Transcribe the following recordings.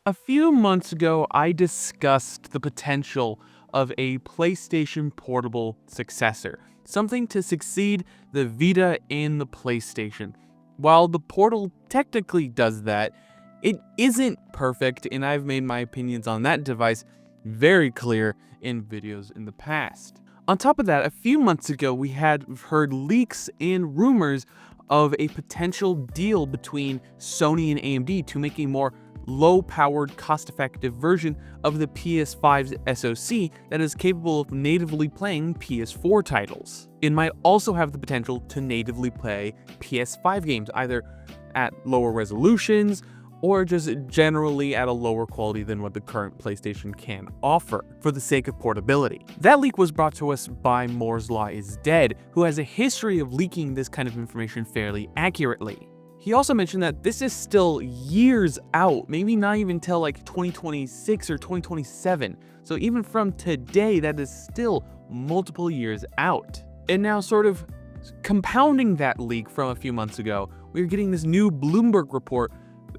A few months ago, I discussed the potential of a PlayStation Portable successor, something to succeed the Vita and the PlayStation. While the Portal technically does that, it isn't perfect, and I've made my opinions on that device very clear in videos in the past. On top of that, a few months ago, we had heard leaks and rumors of a potential deal between Sony and AMD to make a more low-powered, cost-effective version of the PS5's SoC that is capable of natively playing PS4 titles. It might also have the potential to natively play PS5 games, either at lower resolutions or just generally at a lower quality than what the current PlayStation can offer, for the sake of portability. That leak was brought to us by Moore's Law is Dead, who has a history of leaking this kind of information fairly accurately. He also mentioned that this is still years out, maybe not even till like 2026 or 2027. So even from today, that is still multiple years out. And now, sort of compounding that leak from a few months ago, we're getting this new Bloomberg report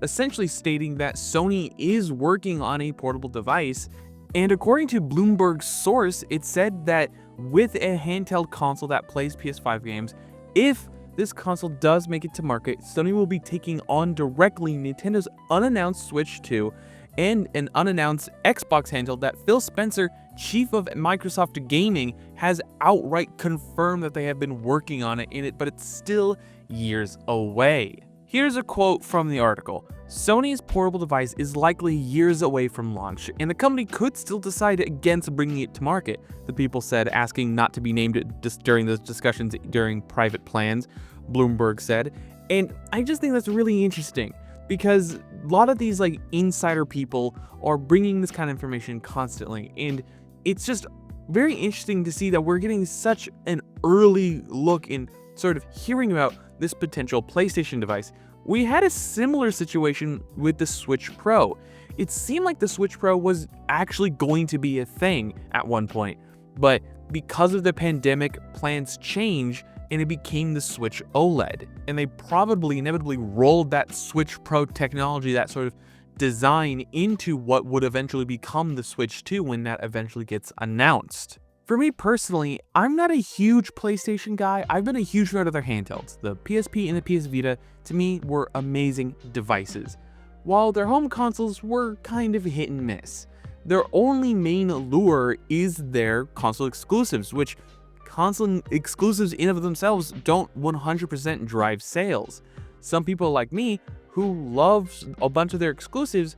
essentially stating that Sony is working on a portable device. And according to Bloomberg's source, it said that with a handheld console that plays PS5 games, if this console does make it to market, Sony will be taking on directly Nintendo's unannounced Switch 2 and an unannounced Xbox handheld that Phil Spencer, chief of Microsoft Gaming, has outright confirmed that they have been working on it, but it's still years away. Here's a quote from the article. Sony's portable device is likely years away from launch, and the company could still decide against bringing it to market, the people said, asking not to be named during those discussions during private plans, Bloomberg said. And I just think that's really interesting, because a lot of these insider people are bringing this kind of information constantly, and it's just very interesting to see that we're getting such an early look in sort of hearing about this potential PlayStation device. We had a similar situation with the Switch Pro. It seemed like the Switch Pro was actually going to be a thing at one point, but because of the pandemic, plans changed and it became the Switch OLED. And they probably inevitably rolled that Switch Pro technology, that sort of design, into what would eventually become the Switch 2 when that eventually gets announced. For me personally, I'm not a huge PlayStation guy. I've been a huge fan of their handhelds. The PSP and the PS Vita, to me, were amazing devices, while their home consoles were kind of hit and miss. Their only main allure is their console exclusives, which console exclusives in of themselves don't 100% drive sales. Some people like me, who love a bunch of their exclusives,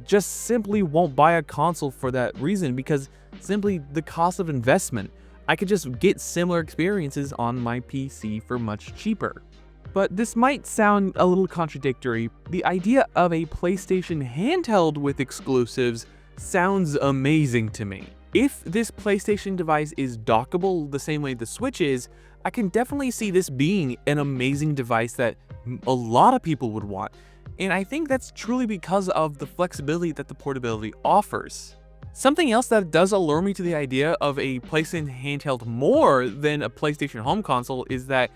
just simply won't buy a console for that reason, because simply the cost of investment. I could just get similar experiences on my PC for much cheaper. But this might sound a little contradictory. The idea of a PlayStation handheld with exclusives sounds amazing to me. If this PlayStation device is dockable the same way the Switch is, I can definitely see this being an amazing device that a lot of people would want. And I think that's truly because of the flexibility that the portability offers. Something else that does allure me to the idea of a PlayStation handheld more than a PlayStation home console is that,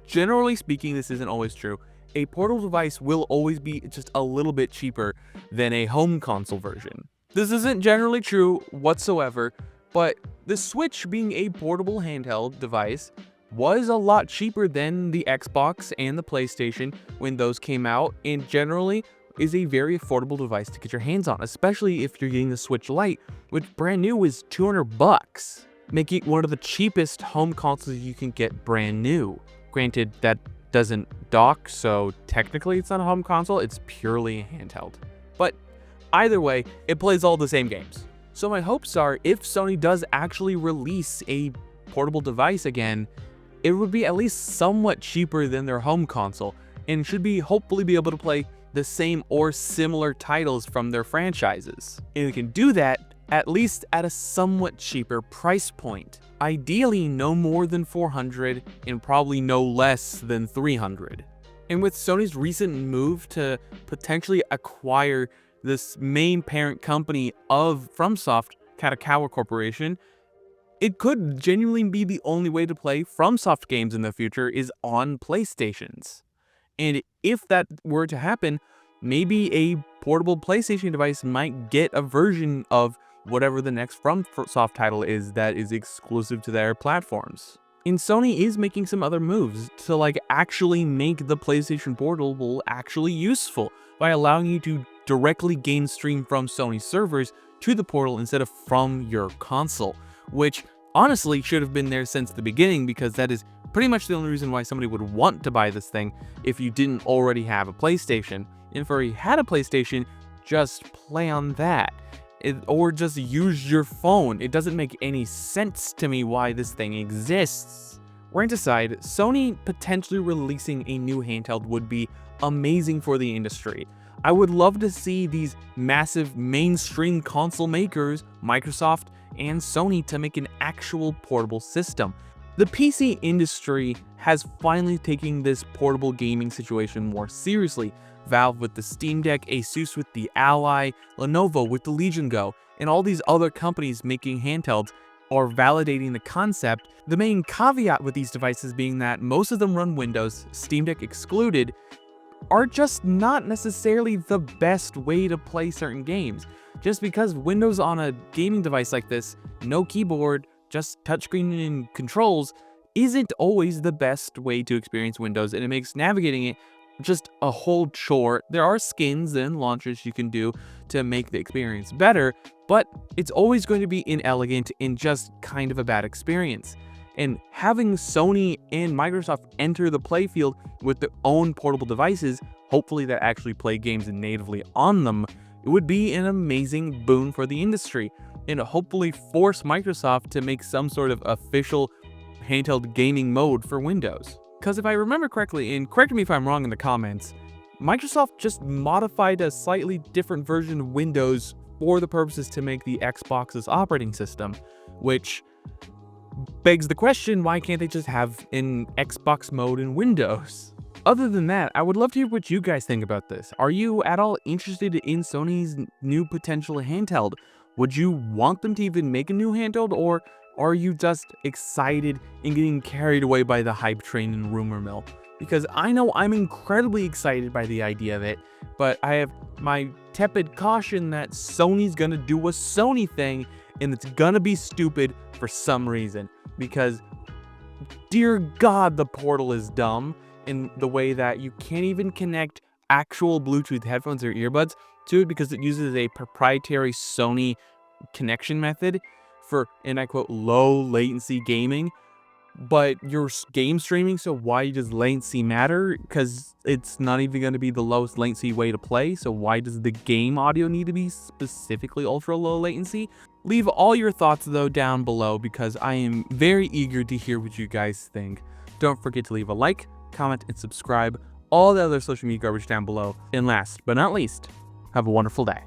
generally speaking, this isn't always true, a portable device will always be just a little bit cheaper than a home console version. This isn't generally true whatsoever, but the Switch, being a portable handheld device, was a lot cheaper than the Xbox and the PlayStation when those came out, and generally is a very affordable device to get your hands on, especially if you're getting the Switch Lite, which brand new is $200, making it one of the cheapest home consoles you can get brand new. Granted, that doesn't dock, so technically it's not a home console, it's purely a handheld. But either way, it plays all the same games. So my hopes are, if Sony does actually release a portable device again, it would be at least somewhat cheaper than their home console, and should hopefully be able to play the same or similar titles from their franchises. And it can do that at least at a somewhat cheaper price point. Ideally no more than $400 and probably no less than $300. And with Sony's recent move to potentially acquire this main parent company of FromSoft, Kadokawa Corporation, it could genuinely be the only way to play FromSoft games in the future is on PlayStations. And if that were to happen, maybe a portable PlayStation device might get a version of whatever the next FromSoft title is that is exclusive to their platforms. And Sony is making some other moves to actually make the PlayStation Portable actually useful by allowing you to directly gain stream from Sony servers to the Portal instead of from your console, which honestly should have been there since the beginning, because that is pretty much the only reason why somebody would want to buy this thing if you didn't already have a PlayStation. And if you already had a PlayStation, just play on that. Or just use your phone. It doesn't make any sense to me why this thing exists. Rant aside, Sony potentially releasing a new handheld would be amazing for the industry. I would love to see these massive mainstream console makers, Microsoft and Sony, to make an actual portable system. The PC industry has finally taken this portable gaming situation more seriously. Valve with the Steam Deck, Asus with the Ally, Lenovo with the Legion Go, and all these other companies making handhelds are validating the concept. The main caveat with these devices being that most of them run Windows, Steam Deck excluded, are just not necessarily the best way to play certain games. Just because Windows on a gaming device like this, no keyboard, just touchscreen and controls, isn't always the best way to experience Windows, and it makes navigating it just a whole chore. There are skins and launchers you can do to make the experience better, but it's always going to be inelegant and just kind of a bad experience. And having Sony and Microsoft enter the playfield with their own portable devices, hopefully that actually play games natively on them, it would be an amazing boon for the industry, and hopefully force Microsoft to make some sort of official handheld gaming mode for Windows. Because if I remember correctly, and correct me if I'm wrong in the comments, Microsoft just modified a slightly different version of Windows for the purposes to make the Xbox's operating system, which begs the question, why can't they just have an Xbox mode in Windows? Other than that, I would love to hear what you guys think about this. Are you at all interested in Sony's new potential handheld? Would you want them to even make a new handheld, or are you just excited and getting carried away by the hype train and rumor mill? Because I know I'm incredibly excited by the idea of it, but I have my tepid caution that Sony's gonna do a Sony thing, and it's gonna be stupid for some reason. Because, dear God, the Portal is dumb in the way that you can't even connect actual Bluetooth headphones or earbuds to it, because it uses a proprietary Sony connection method for, and I quote, low latency gaming. But you're game streaming, so why does latency matter? Because it's not even going to be the lowest latency way to play, so why does the game audio need to be specifically ultra low latency? Leave all your thoughts though down below, because I am very eager to hear what you guys think. Don't forget to leave a like, comment, and subscribe. All the other social media garbage down below. And last but not least, have a wonderful day.